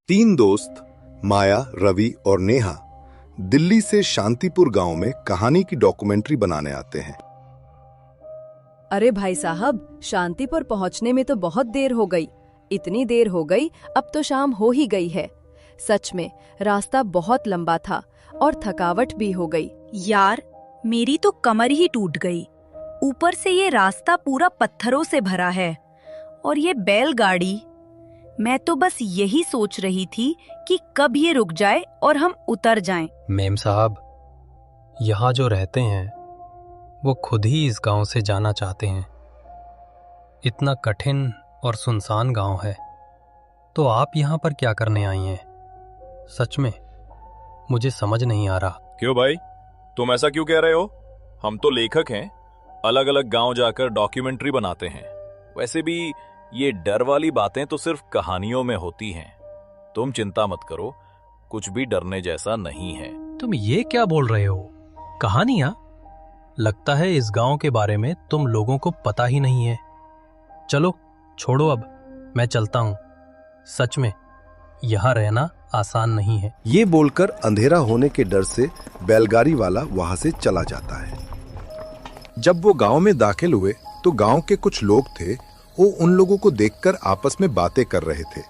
तीन दोस्त माया, रवि और नेहा दिल्ली से शांतिपुर गांव में कहानी की डॉक्यूमेंट्री बनाने आते हैं। अरे भाई साहब, शांतिपुर पहुंचने में तो बहुत देर हो गई। इतनी देर हो गई, अब तो शाम हो ही गई है। सच में रास्ता बहुत लंबा था और थकावट भी हो गई। यार, मेरी तो कमर ही टूट गई। ऊपर से ये रास्ता पूरा पत्थरों से भरा है और ये बैलगाड़ी। मैं तो बस यही सोच रही थी कि कब ये रुक जाए और हम उतर जाएं। मेम साहब, यहाँ जो रहते हैं वो खुद ही इस गांव से जाना चाहते हैं। इतना कठिन और सुनसान गांव है, तो आप यहाँ पर क्या करने आई हैं? सच में मुझे समझ नहीं आ रहा। क्यों भाई, तुम ऐसा क्यों कह रहे हो? हम तो लेखक हैं, अलग अलग गांव जाकर डॉक्यूमेंट्री बनाते हैं। वैसे भी ये डर वाली बातें तो सिर्फ कहानियों में होती हैं। तुम चिंता मत करो, कुछ भी डरने जैसा नहीं है। तुम ये क्या बोल रहे हो? कहानियां? लगता है इस गांव के बारे में तुम लोगों को पता ही नहीं है। चलो छोड़ो, अब मैं चलता हूँ। सच में यहाँ रहना आसान नहीं है। ये बोलकर अंधेरा होने के डर से बैलगाड़ी वाला वहां से चला जाता है। जब वो गांव में दाखिल हुए तो गांव के कुछ लोग थे, वो उन लोगों को देखकर आपस में बातें कर रहे थे,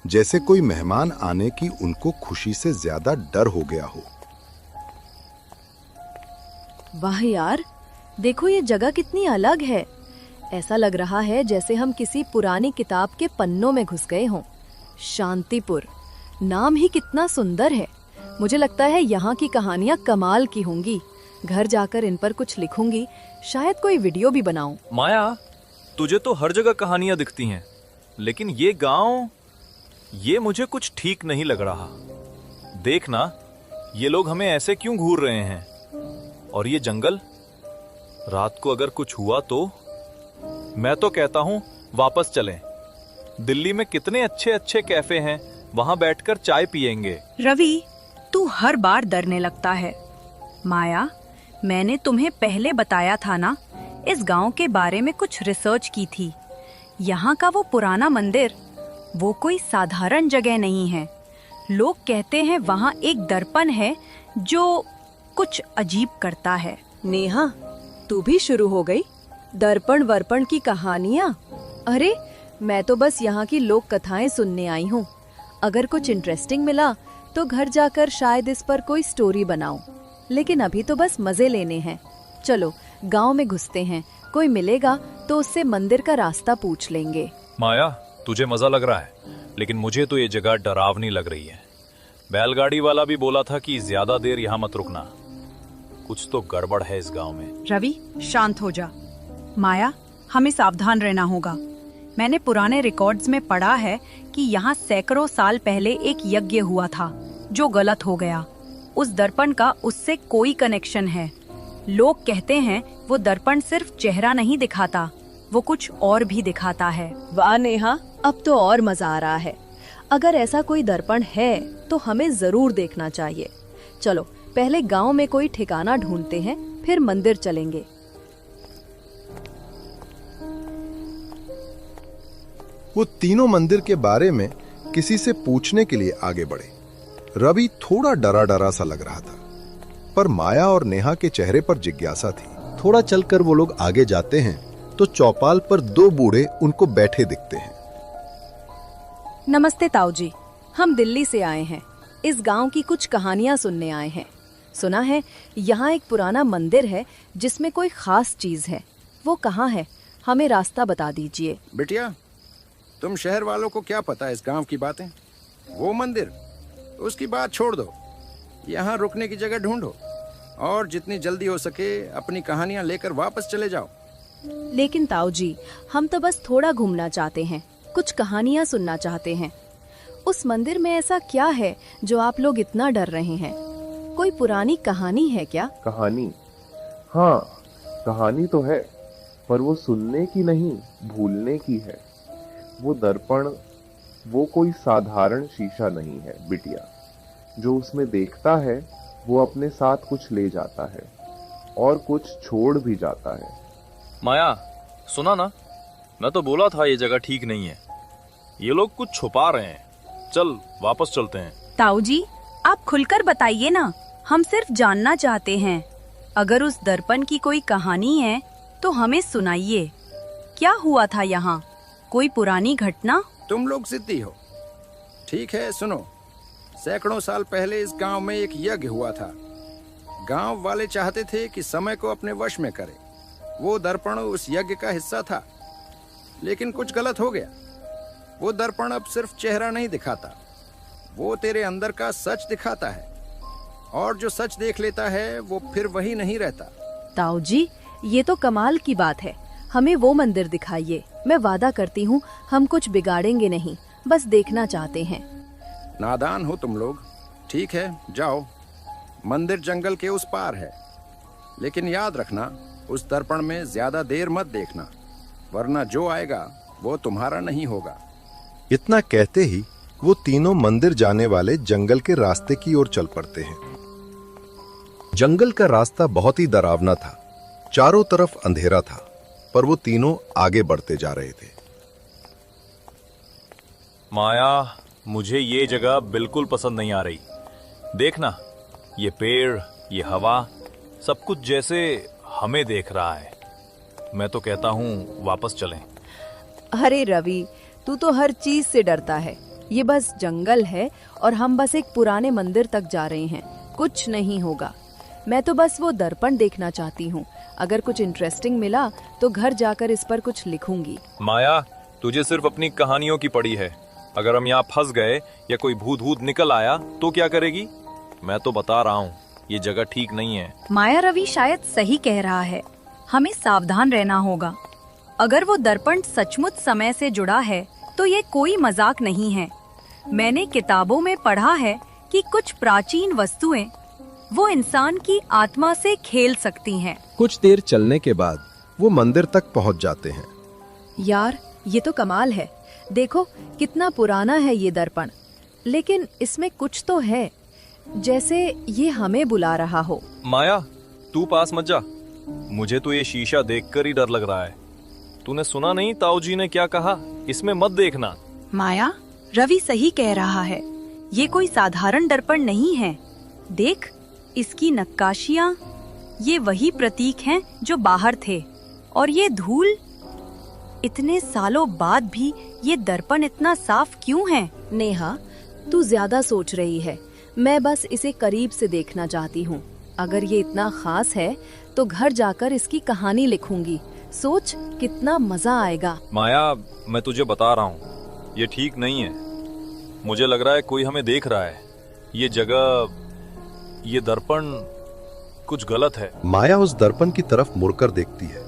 जैसे कोई मेहमान आने की उनको खुशी से ज्यादा डर हो गया हो। वाह यार, देखो ये जगह कितनी अलग है। ऐसा लग रहा है जैसे हम किसी पुरानी किताब के पन्नों में घुस गए हों। शांतिपुर, नाम ही कितना सुंदर है। मुझे लगता है यहाँ की कहानियाँ कमाल की होंगी। घर जाकर इन पर कुछ लिखूंगी, शायद कोई वीडियो भी बनाऊं। माया, तुझे तो हर जगह कहानियां दिखती हैं, लेकिन ये गांव, ये मुझे कुछ ठीक नहीं लग रहा। देखना, ये लोग हमें ऐसे क्यों घूर रहे हैं? और ये जंगल, रात को अगर कुछ हुआ तो? मैं तो कहता हूं वापस चलें। दिल्ली में कितने अच्छे अच्छे कैफे हैं, वहां बैठकर चाय पिएंगे। रवि, तू हर बार डरने लगता है। माया, मैंने तुम्हें पहले बताया था ना, इस गांव के बारे में कुछ रिसर्च की थी। यहाँ का वो पुराना मंदिर, वो कोई साधारण जगह नहीं है। लोग कहते हैं वहाँ एक दर्पण है जो कुछ अजीब करता है। नेहा, तू भी शुरू हो गई? दर्पण वर्पण की कहानियाँ? अरे, मैं तो बस यहाँ की लोक कथाएं सुनने आई हूँ। अगर कुछ इंटरेस्टिंग मिला तो घर जाकर शायद इस पर कोई स्टोरी बनाऊं, लेकिन अभी तो बस मजे लेने हैं। चलो गांव में घुसते हैं, कोई मिलेगा तो उससे मंदिर का रास्ता पूछ लेंगे। माया, तुझे मजा लग रहा है, लेकिन मुझे तो ये जगह डरावनी लग रही है। बैलगाड़ी वाला भी बोला था कि ज्यादा देर यहाँ मत रुकना। कुछ तो गड़बड़ है इस गांव में। रवि, शांत हो जा। माया, हमें सावधान रहना होगा। मैंने पुराने रिकॉर्ड्स में पढ़ा है कि यहाँ सैकड़ों साल पहले एक यज्ञ हुआ था जो गलत हो गया। उस दर्पण का उससे कोई कनेक्शन है। लोग कहते हैं वो दर्पण सिर्फ चेहरा नहीं दिखाता, वो कुछ और भी दिखाता है। वाह नेहा, अब तो और मजा आ रहा है। अगर ऐसा कोई दर्पण है तो हमें जरूर देखना चाहिए। चलो पहले गांव में कोई ठिकाना ढूंढते हैं, फिर मंदिर चलेंगे। वो तीनों मंदिर के बारे में किसी से पूछने के लिए आगे बढ़े। रवि थोड़ा डरा डरा सा लग रहा था, पर माया और नेहा के चेहरे पर जिज्ञासा थी। थोड़ा चलकर वो लोग आगे जाते हैं तो चौपाल पर दो बूढ़े उनको बैठे दिखते हैं। नमस्ते ताऊ जी, हम दिल्ली से आए हैं। इस गांव की कुछ कहानियां सुनने आए हैं। सुना है यहाँ एक पुराना मंदिर है जिसमें कोई खास चीज है। वो कहाँ है? हमें रास्ता बता दीजिए। बिटिया, तुम शहर वालों को क्या पता है इस गांव की बातें? वो मंदिर, उसकी बात छोड़ दो। यहाँ रुकने की जगह ढूंढो और जितनी जल्दी हो सके अपनी कहानियाँ लेकर वापस चले जाओ। लेकिन ताऊ जी, हम तो बस थोड़ा घूमना चाहते हैं, कुछ कहानियाँ सुनना चाहते हैं। उस मंदिर में ऐसा क्या है जो आप लोग इतना डर रहे हैं? कोई पुरानी कहानी है क्या? कहानी? हाँ, कहानी तो है, पर वो सुनने की नहीं, भूलने की है। वो दर्पण, वो कोई साधारण शीशा नहीं है बिटिया। जो उसमें देखता है वो अपने साथ कुछ ले जाता है और कुछ छोड़ भी जाता है। माया, सुना ना, मैं तो बोला था ये जगह ठीक नहीं है। ये लोग कुछ छुपा रहे हैं। चल वापस चलते हैं। ताऊ जी, आप खुलकर बताइए ना, हम सिर्फ जानना चाहते हैं। अगर उस दर्पण की कोई कहानी है तो हमें सुनाइए। क्या हुआ था यहाँ? कोई पुरानी घटना? तुम लोग जिद्दी हो। ठीक है, सुनो। सैकड़ों साल पहले इस गांव में एक यज्ञ हुआ था। गांव वाले चाहते थे कि समय को अपने वश में करें। वो दर्पण उस यज्ञ का हिस्सा था, लेकिन कुछ गलत हो गया। वो दर्पण अब सिर्फ चेहरा नहीं दिखाता, वो तेरे अंदर का सच दिखाता है। और जो सच देख लेता है वो फिर वही नहीं रहता। ताऊ जी, ये तो कमाल की बात है। हमें वो मंदिर दिखाइए। मैं वादा करती हूँ हम कुछ बिगाड़ेंगे नहीं, बस देखना चाहते हैं। नादान हो तुम लोग। ठीक है, जाओ। मंदिर जंगल के उस पार है, लेकिन याद रखना उस दर्पण में ज्यादा देर मत देखना, वरना जो आएगा वो तुम्हारा नहीं होगा। इतना कहते ही वो तीनों मंदिर जाने वाले जंगल के रास्ते की ओर चल पड़ते हैं। जंगल का रास्ता बहुत ही डरावना था। चारों तरफ अंधेरा था, पर वो तीनों आगे बढ़ते जा रहे थे। माया, मुझे ये जगह बिल्कुल पसंद नहीं आ रही। देखना, ये पेड़, ये हवा, सब कुछ जैसे हमें देख रहा है। मैं तो कहता हूँ वापस चलें। अरे रवि, तू तो हर चीज से डरता है। ये बस जंगल है और हम बस एक पुराने मंदिर तक जा रहे हैं। कुछ नहीं होगा। मैं तो बस वो दर्पण देखना चाहती हूँ। अगर कुछ इंटरेस्टिंग मिला तो घर जाकर इस पर कुछ लिखूंगी। माया, तुझे सिर्फ अपनी कहानियों की पड़ी है। अगर हम यहाँ फंस गए या कोई भूत भूत निकल आया तो क्या करेगी? मैं तो बता रहा हूँ, ये जगह ठीक नहीं है। माया रवि शायद सही कह रहा है। हमें सावधान रहना होगा। अगर वो दर्पण सचमुच समय से जुड़ा है तो ये कोई मजाक नहीं है। मैंने किताबों में पढ़ा है कि कुछ प्राचीन वस्तुएं वो इंसान की आत्मा से खेल सकती हैं। कुछ देर चलने के बाद वो मंदिर तक पहुंच जाते हैं। यार, ये तो कमाल है। देखो कितना पुराना है ये दर्पण, लेकिन इसमें कुछ तो है, जैसे ये हमें बुला रहा हो। माया, तू पास मत जा। मुझे तो ये शीशा देखकर ही डर लग रहा है। तूने सुना नहीं ताऊ जी ने क्या कहा? इसमें मत देखना। माया, रवि सही कह रहा है। ये कोई साधारण दर्पण नहीं है। देख, इसकी नक्काशियाँ, ये वही प्रतीक हैं जो बाहर थे। और ये धूल, इतने सालों बाद भी ये दर्पण इतना साफ क्यों है? नेहा, तू ज्यादा सोच रही है। मैं बस इसे करीब से देखना चाहती हूँ। अगर ये इतना खास है तो घर जाकर इसकी कहानी लिखूंगी। सोच कितना मजा आएगा। माया, मैं तुझे बता रहा हूँ, ये ठीक नहीं है। मुझे लग रहा है कोई हमें देख रहा है। ये जगह, ये दर्पण कुछ गलत है। माया उस दर्पण की तरफ मुड़कर देखती है।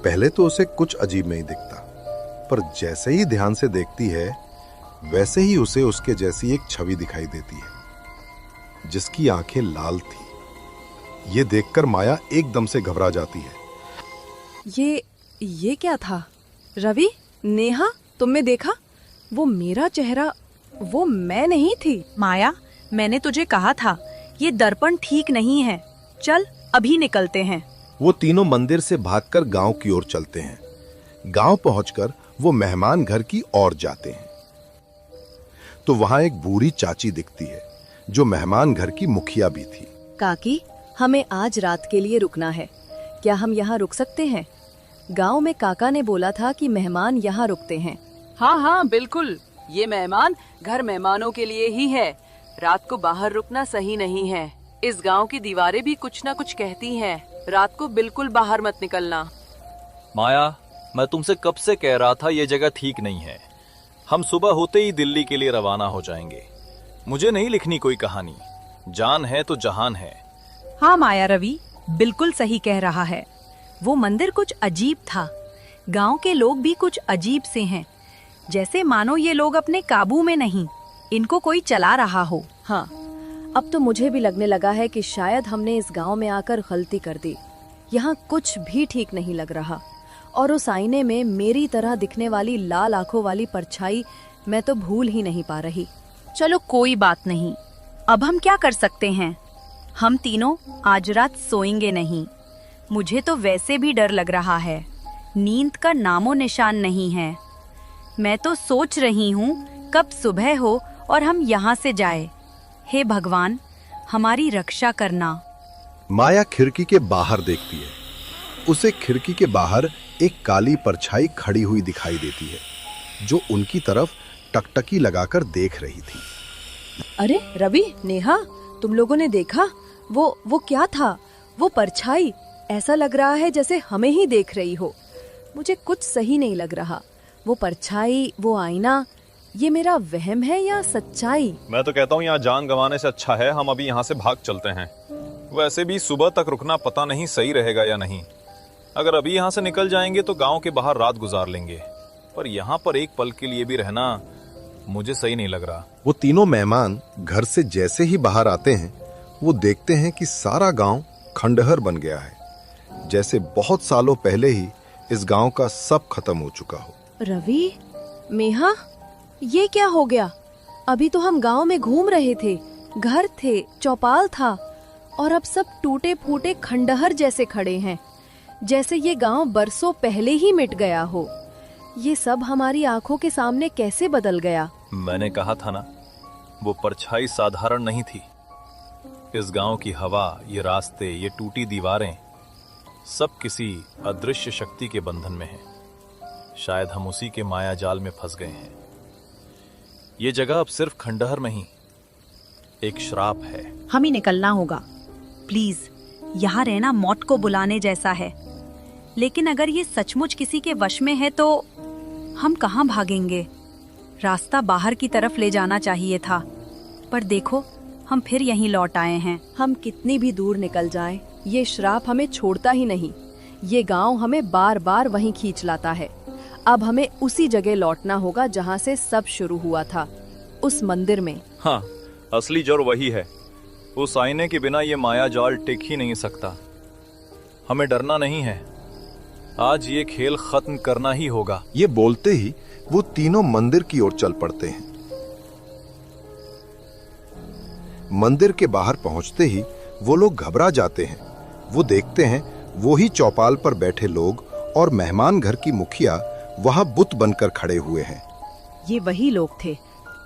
पहले तो उसे कुछ अजीब नहीं दिखता, पर जैसे ही ध्यान से देखती है वैसे ही उसे उसके जैसी एक छवि दिखाई देती है, जिसकी आंखें लाल थी। ये देखकर माया एकदम से घबरा जाती है। ये क्या था? रवि, नेहा, तुमने देखा? वो मेरा चेहरा, वो मैं नहीं थी। माया, मैंने तुझे कहा था ये दर्पण ठीक नहीं है। चल अभी निकलते हैं। वो तीनों मंदिर से भागकर गांव की ओर चलते हैं। गांव पहुंचकर वो मेहमान घर की ओर जाते हैं तो वहां एक बूढ़ी चाची दिखती है, जो मेहमान घर की मुखिया भी थी। काकी, हमें आज रात के लिए रुकना है। क्या हम यहाँ रुक सकते हैं? गांव में काका ने बोला था कि मेहमान यहाँ रुकते हैं। हाँ हाँ बिल्कुल, ये मेहमान घर मेहमानों के लिए ही है। रात को बाहर रुकना सही नहीं है। इस गांव की दीवारें भी कुछ ना कुछ कहती हैं। रात को बिल्कुल बाहर मत निकलना। माया, मैं तुमसे कब से कह रहा था ये जगह ठीक नहीं है। हम सुबह होते ही दिल्ली के लिए रवाना हो जाएंगे। मुझे नहीं लिखनी कोई कहानी। जान है तो जहान है। हाँ माया रवि, बिल्कुल सही कह रहा है। वो मंदिर कुछ अजीब था। गांव के लोग भी कुछ अजीब से हैं, जैसे मानो ये लोग अपने काबू में नहीं, इनको कोई चला रहा हो। हाँ, अब तो मुझे भी लगने लगा है कि शायद हमने इस गांव में आकर गलती कर दी। यहाँ कुछ भी ठीक नहीं लग रहा। और उस आईने में मेरी तरह दिखने वाली लाल आंखों वाली परछाई मैं तो भूल ही नहीं पा रही। चलो कोई बात नहीं, अब हम क्या कर सकते हैं? हम तीनों आज रात सोएंगे नहीं। मुझे तो वैसे भी डर लग रहा है। नींद का नामो निशान नहीं है। मैं तो सोच रही हूँ कब सुबह हो और हम यहाँ से जाए। हे भगवान, हमारी रक्षा करना। माया खिड़की के बाहर देखती है। उसे खिड़की के बाहर एक काली परछाई खड़ी हुई दिखाई देती है, जो उनकी तरफ टकटकी लगाकर देख रही थी। अरे रवि, नेहा, तुम लोगों ने देखा? वो क्या था? वो परछाई ऐसा लग रहा है जैसे हमें ही देख रही हो। मुझे कुछ सही नहीं लग रहा। वो परछाई, वो आईना, ये मेरा वहम है या सच्चाई? मैं तो कहता हूँ यहाँ जान गंवाने से अच्छा है हम अभी यहाँ से भाग चलते हैं। वैसे भी सुबह तक रुकना पता नहीं सही रहेगा या नहीं। अगर अभी यहाँ से निकल जाएंगे तो गांव के बाहर रात गुजार लेंगे, पर यहाँ पर एक पल के लिए भी रहना मुझे सही नहीं लग रहा। वो तीनों मेहमान घर से जैसे ही बाहर आते हैं, वो देखते हैं कि सारा गांव खंडहर बन गया है, जैसे बहुत सालों पहले ही इस गांव का सब खत्म हो चुका हो। रवि, मेहा, ये क्या हो गया? अभी तो हम गांव में घूम रहे थे, घर थे, चौपाल था, और अब सब टूटे फूटे खंडहर जैसे खड़े हैं, जैसे ये गांव बरसों पहले ही मिट गया हो। ये सब हमारी आंखों के सामने कैसे बदल गया? मैंने कहा था ना, वो परछाई साधारण नहीं थी। इस गांव की हवा, ये रास्ते, ये टूटी दीवारें, सब किसी अदृश्य शक्ति के बंधन में हैं। शायद हम उसी के माया जाल में फंस गए हैं। ये जगह अब सिर्फ खंडहर नहीं, एक श्राप है। हमें निकलना होगा। प्लीज, यहाँ रहना मौत को बुलाने जैसा है। लेकिन अगर ये सचमुच किसी के वश में है तो हम कहाँ भागेंगे? रास्ता बाहर की तरफ ले जाना चाहिए था, पर देखो हम फिर यहीं लौट आए हैं। हम कितनी भी दूर निकल जाएं, ये श्राप हमें छोड़ता ही नहीं। ये गांव हमें बार बार वहीं खींच लाता है। अब हमें उसी जगह लौटना होगा जहाँ से सब शुरू हुआ था, उस मंदिर में। हाँ, असली जड़ वही है। उस आईने के बिना ये माया जाल टिक ही नहीं सकता। हमें डरना नहीं है, आज ये खेल खत्म करना ही होगा। ये बोलते ही वो तीनों मंदिर की ओर चल पड़ते हैं। मंदिर के बाहर पहुंचते ही वो लोग घबरा जाते हैं। वो देखते हैं वो ही चौपाल पर बैठे लोग और मेहमान घर की मुखिया वहां बुत बनकर खड़े हुए हैं। ये वही लोग थे,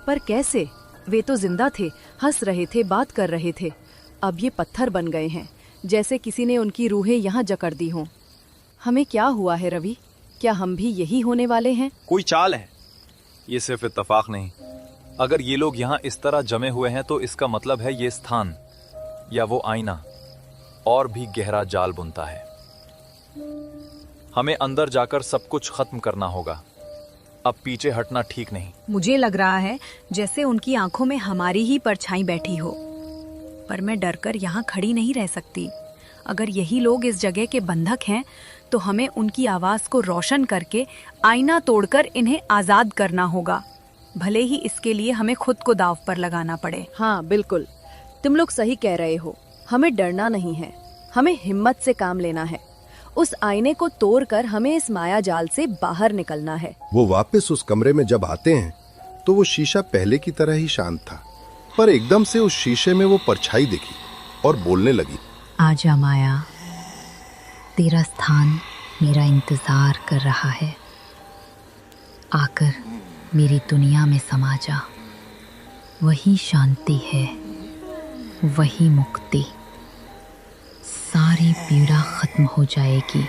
पर कैसे? वे तो जिंदा थे, हंस रहे थे, बात कर रहे थे। अब ये पत्थर बन गए हैं, जैसे किसी ने उनकी रूहें यहाँ जकड़ दी हों। हमें क्या हुआ है रवि? क्या हम भी यही होने वाले हैं? कोई चाल है, ये सिर्फ इत्तेफाक नहीं। अगर ये लोग यहाँ इस तरह जमे हुए हैं तो इसका मतलब है ये स्थान या वो आईना और भी गहरा जाल बुनता है। हमें अंदर जाकर सब कुछ खत्म करना होगा। अब पीछे हटना ठीक नहीं। मुझे लग रहा है जैसे उनकी आंखों में हमारी ही परछाई बैठी हो, पर मैं डरकर यहाँ खड़ी नहीं रह सकती। अगर यही लोग इस जगह के बंधक हैं तो हमें उनकी आवाज को रोशन करके आईना तोड़कर इन्हें आजाद करना होगा, भले ही इसके लिए हमें खुद को दांव पर लगाना पड़े। हाँ बिल्कुल, तुम लोग सही कह रहे हो। हमें डरना नहीं है, हमें हिम्मत से काम लेना है। उस आईने को तोड़कर हमें इस माया जाल से बाहर निकलना है। वो वापस उस कमरे में जब आते हैं तो वो शीशा पहले की तरह ही शांत था, पर एकदम से उस शीशे में वो परछाई दिखी और बोलने लगी। आजा माया, तेरा स्थान मेरा इंतजार कर रहा है। आकर मेरी दुनिया में समा जा। वही शांति है, वही मुक्ति। सारी पीड़ा खत्म हो जाएगी।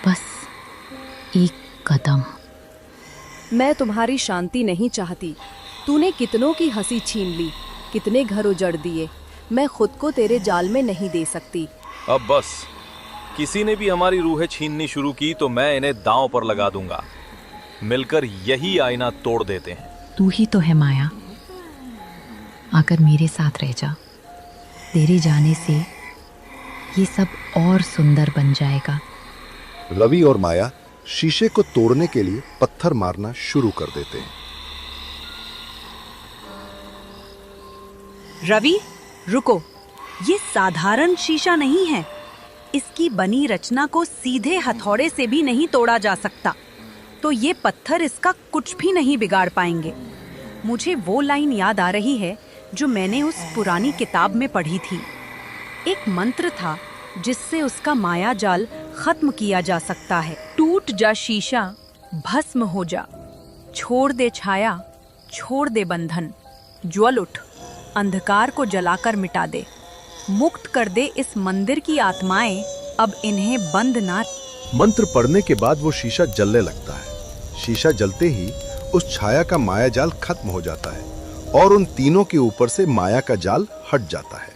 बस एक कदम। मैं तुम्हारी शांति नहीं चाहती। तूने कितनों की हंसी छीन ली, कितने घर उजड़ दिए। मैं खुद को तेरे जाल में नहीं दे सकती। अब बस, किसी ने भी हमारी रूहें छीननी शुरू की तो मैं इन्हें दांव पर लगा दूंगा। मिलकर यही आईना तोड़ देते हैं। तू ही तो है माया, आकर मेरे साथ रह जा। तेरे जाने से ये सब और सुंदर बन जाएगा। रवि और माया शीशे को तोड़ने के लिए पत्थर मारना शुरू कर देते हैं। रवि, रुको। ये साधारण शीशा नहीं है। इसकी बनी रचना को सीधे हथौड़े से भी नहीं तोड़ा जा सकता, तो ये पत्थर इसका कुछ भी नहीं बिगाड़ पाएंगे। मुझे वो लाइन याद आ रही है जो मैंने उस पुरानी किताब में पढ़ी थी। एक मंत्र था जिससे उसका माया जाल खत्म किया जा सकता है। टूट जा शीशा, भस्म हो जा, छोड़ दे छाया, छोड़ दे बंधन, ज्वल उठ, अंधकार को जलाकर मिटा दे, मुक्त कर दे इस मंदिर की आत्माएं, अब इन्हें बंद ना। मंत्र पढ़ने के बाद वो शीशा जलने लगता है। शीशा जलते ही उस छाया का माया जाल खत्म हो जाता है और उन तीनों के ऊपर से माया का जाल हट जाता है।